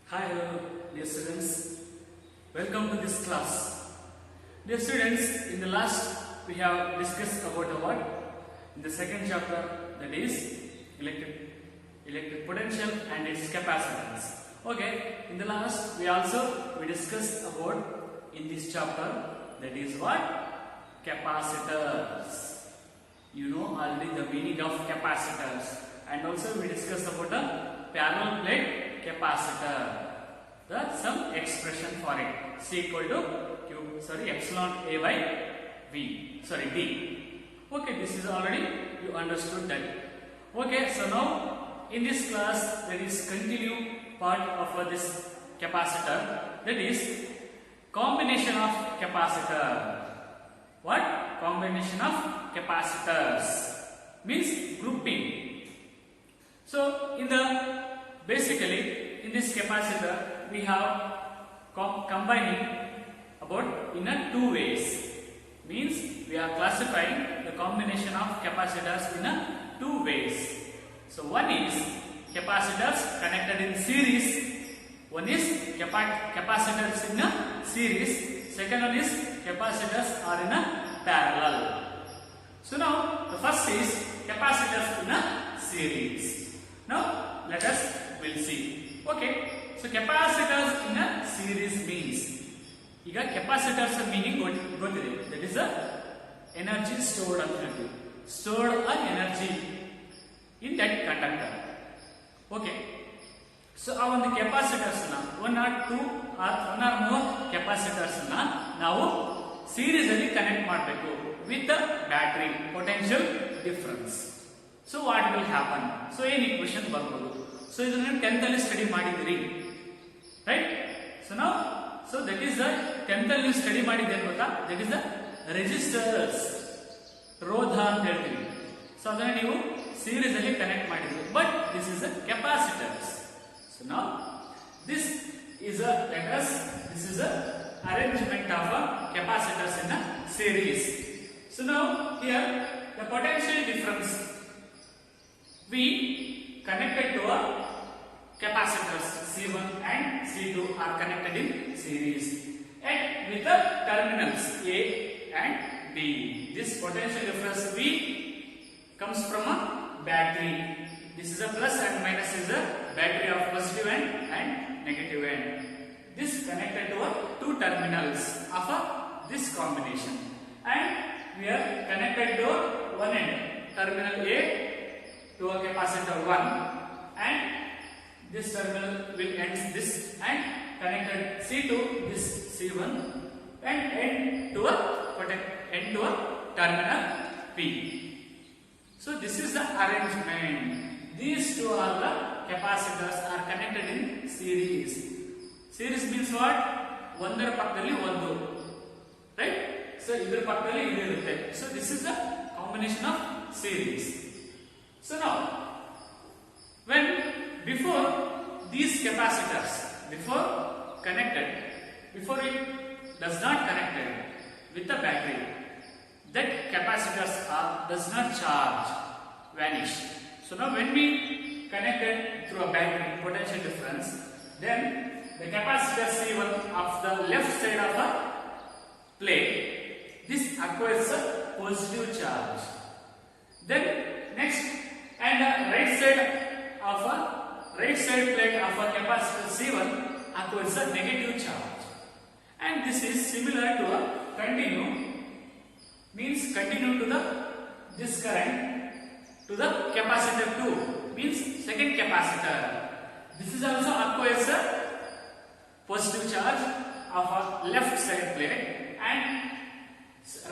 Hi, hello, dear students. Welcome to this class. Dear students, in the last we have discussed about what? In the second chapter, that is electric potential and its capacitance. Okay, in the last we discussed about in this chapter, that is what? Capacitors. You know already the meaning of capacitors, and also we discussed about a parallel plate capacitor. Some expression for it. C equal to epsilon A by D. Okay, this is already you understood that. Okay, so now in this class there is continue part of this capacitor, that is combination of capacitor. What? Combination of capacitors means grouping. So basically in this capacitor we have combining about in a two ways. Means we are classifying the combination of capacitors in a two ways. So one is capacitors connected in series. One is capacitors in a series. Second one is capacitors are in a parallel. So now the first is capacitors in a series. Now let us will see. Okay. So capacitors in a series means capacitors meaning ಗೊತ್ತಿದೆ, that is a energy stored energy in that conductor. Okay, so ಆ ಒಂದು capacitors one or more capacitors ನಾವು series ಅಲ್ಲಿ connect ಮಾಡಬೇಕು with the battery potential difference. So what will happen? So ಏನು equation ಬರಬಹುದು? So ಇದನ್ನ 10th ಅಲ್ಲಿ study ಮಾಡಿದಿರಿ, right? So that is the 10th ಅಲ್ಲಿ ಸ್ಟಡಿ ಮಾಡಿದ್ದೇನೆ ಗೊತ್ತಾ? That is the resistors, ರೋಧ ಅಂತ ಹೇಳ್ತೀವಿ. ಸೊ ಅದನ್ನ ನೀವು ಸೀರೀಸ್ ಅಲ್ಲಿ ಕನೆಕ್ಟ್ ಮಾಡಿದ್ರಿ, but this is a capacitors. So now this is a arrangement of capacitors in a series. So now here the potential difference we connected to a capacitors C1 and C2 are connected in series and with the terminals A and B. This potential difference V comes from a battery. This is a plus and minus is a battery of positive end and negative end. This connected to a two terminals of this combination, and we are connected to one end terminal A to a capacitor 1, and this terminal will end this and connected C to this C1 and end to a terminal P. So this is the arrangement. These two are the capacitors are connected in series. Series means what? ಒಂದರ ಪಕ್ಕದಲ್ಲಿ ಒಂದು, right? So ಇದರ ಪಕ್ಕದಲ್ಲಿ ಇದು ಇರುತ್ತೆ. So this is the combination of series. So now when before these capacitors before it does not connected with the battery, that capacitors does not charge, vanish. So now when we connected through a battery potential difference, then the capacitor C1 of the left side of the plate, this acquires a positive charge. Then next, and the right side plate of a capacitor C1 acquires a negative charge, and this is similar to a continue to this current to the capacitor 2, means second capacitor. This is also acquires a positive charge of a left side plate, and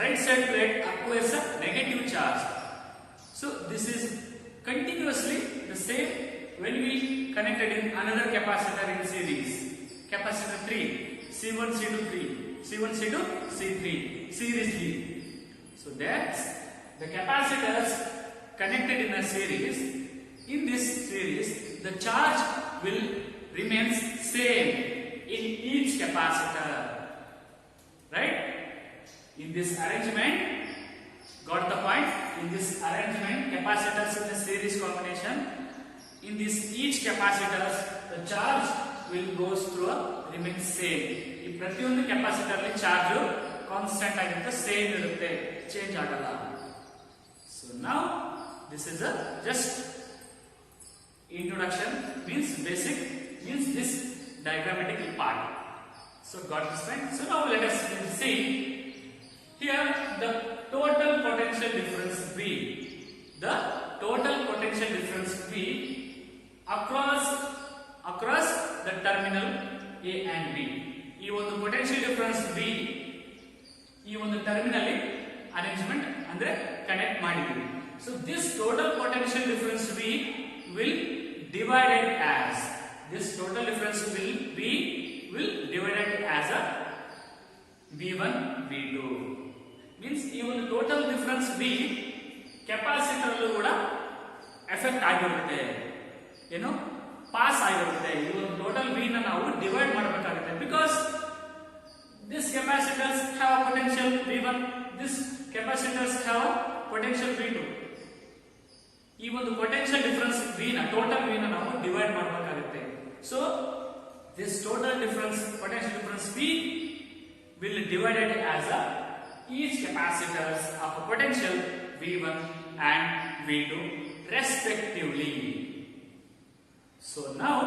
right side plate acquires a negative charge. So this is continuously the same when we connected in another capacitor in series, capacitor 3, C1 C2 3, C1 C2 C3 seriously. So that's the capacitors connected in a series. In this series the charge will remain same in each capacitor, right? In this arrangement, got the point? In this arrangement, capacitors in the series combination, in this each capacitors the charge will goes through a remain same. ಈ ಪ್ರತಿಯೊಂದು capacitor ಅಲ್ಲಿ charge constant ಆಗಿರುತ್ತೆ, same ಇರುತ್ತೆ, change ಆಗಲ್ಲ. So now this is a just introduction, means basic, means this diagrammatical part. So got this right? So now let us see here the total potential difference V. The total potential difference V across the terminal A and B. ಈ ಒಂದು potential difference V ಈ ಒಂದು terminal arrangement ಅಂದ್ರೆ connect ಮಾಡಿದ್ದೀವಿ. So this total potential difference V will divided as this total difference will divided as a V1 V2, means ಈ ಒಂದು total difference V capacitor ಅಲ್ಲೂ ಕೂಡ ಎಫೆಕ್ಟ್ ಆಗಿರುತ್ತೆ, ಏನು ಪಾಸ್ ಆಗಿರುತ್ತೆ. ಈ ಒಂದು ಟೋಟಲ್ V ನ ನಾವು ಡಿವೈಡ್ ಮಾಡಬೇಕಾಗುತ್ತೆ, because this capacitors have a potential V1, this capacitors have a potential V2. ಈ ಒಂದು potential difference V ನ total V ನ ನಾವು ಡಿವೈಡ್ ಮಾಡಬೇಕಾಗುತ್ತೆ. So this total difference potential difference V will divided as a each capacitors of a potential V1 and V2 respectively. So now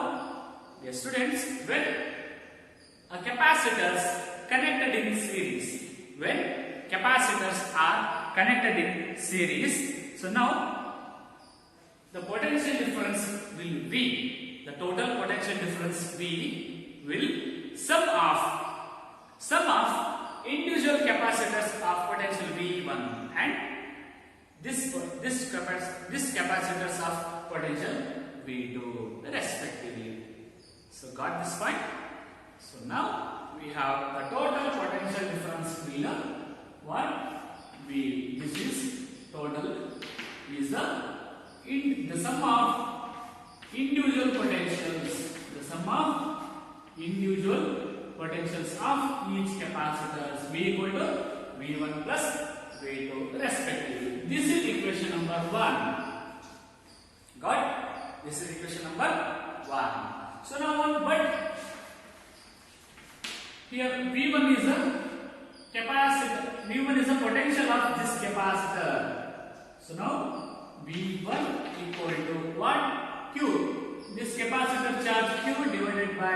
dear students, when a capacitors connected in series, when capacitors are connected in series, so now the potential difference will be, the total potential difference V will sum of individual capacitors of potential V1 and this capacitors of potential V2 respectively. So got this point? So now we have the total potential difference V1 V. This is total is the sum of individual potentials. The sum of individual potentials of each capacitors V equal to V1 plus V2 respectively. This is equation number 1. Got? This is equation number 1. So now but here V1 is a capacitor, V1 is a potential of this capacitor. So now V1 equal to what? Q. This capacitor charge Q divided by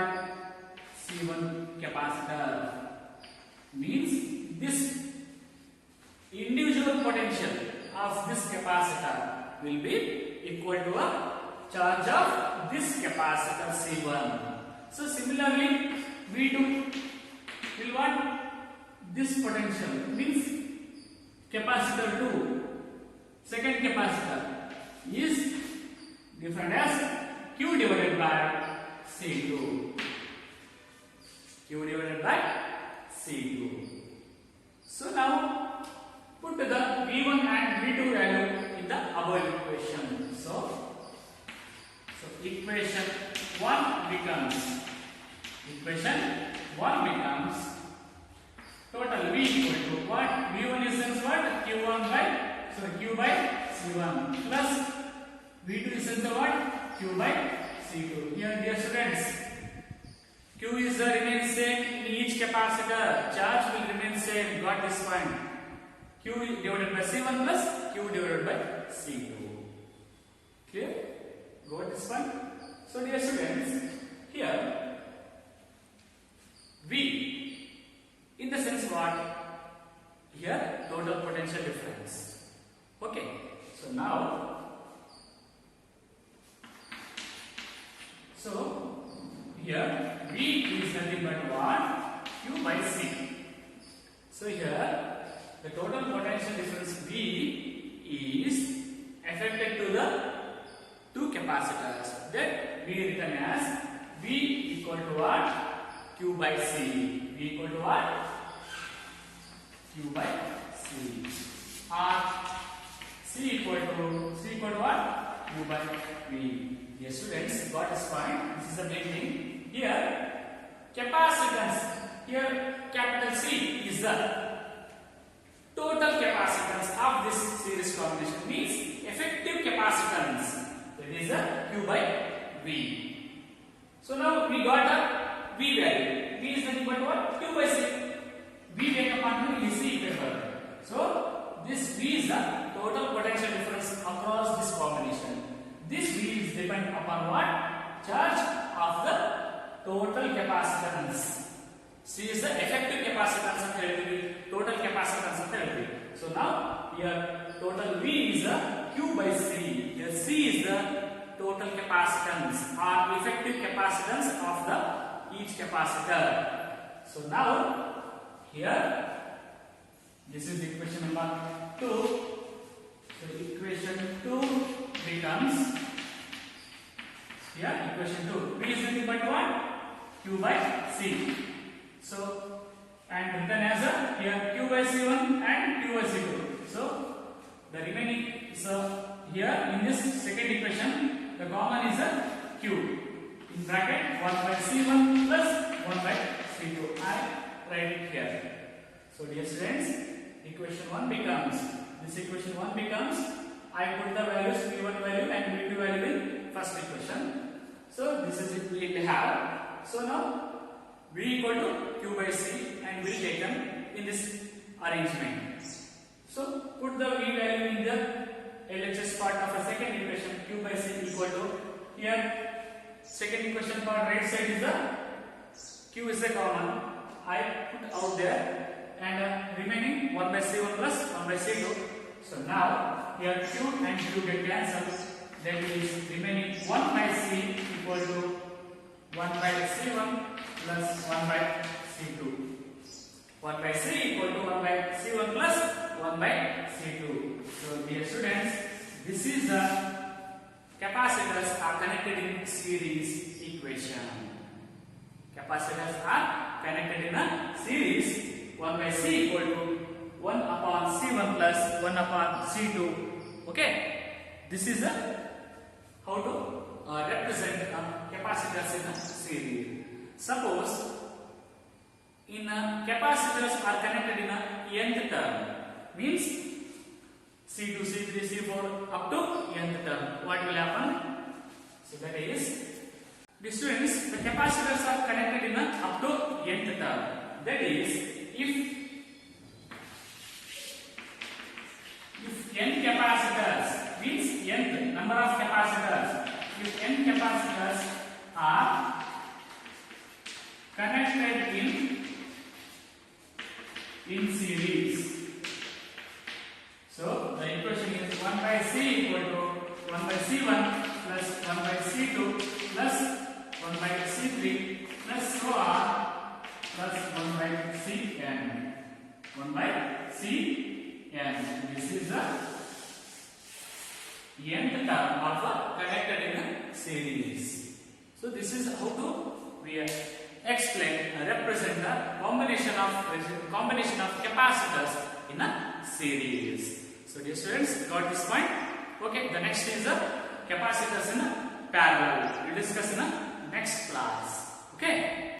C1 capacitor, means this individual potential of this capacitor will be equal to a charge of this capacitor C1. So similarly V2 will what? This potential, means capacitor 2, second capacitor is defined as Q divided by C2. Q divided by C2. So now put the V1 and V2 value in the above equation. So equation 1 becomes total V equal to what? V1 is what? Q1 by Q by C1 plus V2 is what? Q by C2. Here dear students, Q is remain same in each capacitor, charge will remain same. Got this point? Q divided by C1 plus Q divided by C2. Clear? Got this point? So dear students, here V in the sense what? Here total potential difference. Okay. So now here V is nothing but what? Q by C. So here the total potential difference V is affected to the two capacitors, that we written as V equal to what? Q by C. V equal to what? Q by C. Or C equal to what? Q by V. Dear students, got this point? This is the main thing. Here capacitance, here capital C is the total capacitance of this series combination, means effective capacitance, that is a Q by V. So now we got a V value. V is nothing but what? Q by C. V take upon is C paper. So this V is the total potential difference across this combination. This V is depend upon what? Charge of the total capacitance. C is the effective capacitance of LV, total capacitance of LV. So now here total V is the Q by C. Here C is the total capacitance or effective capacitance of the each capacitor. So now here this is equation number 2. So equation 2 becomes here equation 2. V is nothing but what? Q by C. So and written as a here Q by C1 and Q by C2. So the remaining is here in this second equation the common is a Q in bracket 1 by C1 plus 1 by C2. I write it here. So dear students, equation 1 becomes I put the values V1 value and V2 value in first equation. So this is it we have. So now V equal to Q by C and will taken in this arrangement. So put the V value in the LHS part of a second equation. Q by C equal to here second equation part right side is the Q is the common. I put out there and remaining 1 by C1 plus 1 by C2. So now here Q and Q get cancelled. That is remaining 1 by C equal to 1 by C1 plus 1 by C2. 1 by C equal to 1 by C1 plus 1 by C2. So dear students, this is the capacitors are connected in series equation. Capacitors are connected in a series. 1 by C equal to 1 upon C1 plus 1 upon C2. Okay. This is how to represent capacitors in a series. Suppose in capacitors are connected in a nth term, means C2, C3, C4 up to nth term. What will happen? So that is, the students, the capacitors are connected in a up to nth term. That is, if n capacitors means nth number of capacitors, if n capacitors are connected in series. So the equation is 1 by C equal to 1 by C1 plus 1 by C2 plus 1 by C3 plus so on plus 1 by Cn. 1 by Cn. This is the nth term of a connected in a series. So this is how to we explain represent the combination of capacitors in a series. So dear students, got this point? Okay, the next is the capacitors in a parallel. We discuss in the next class. Okay.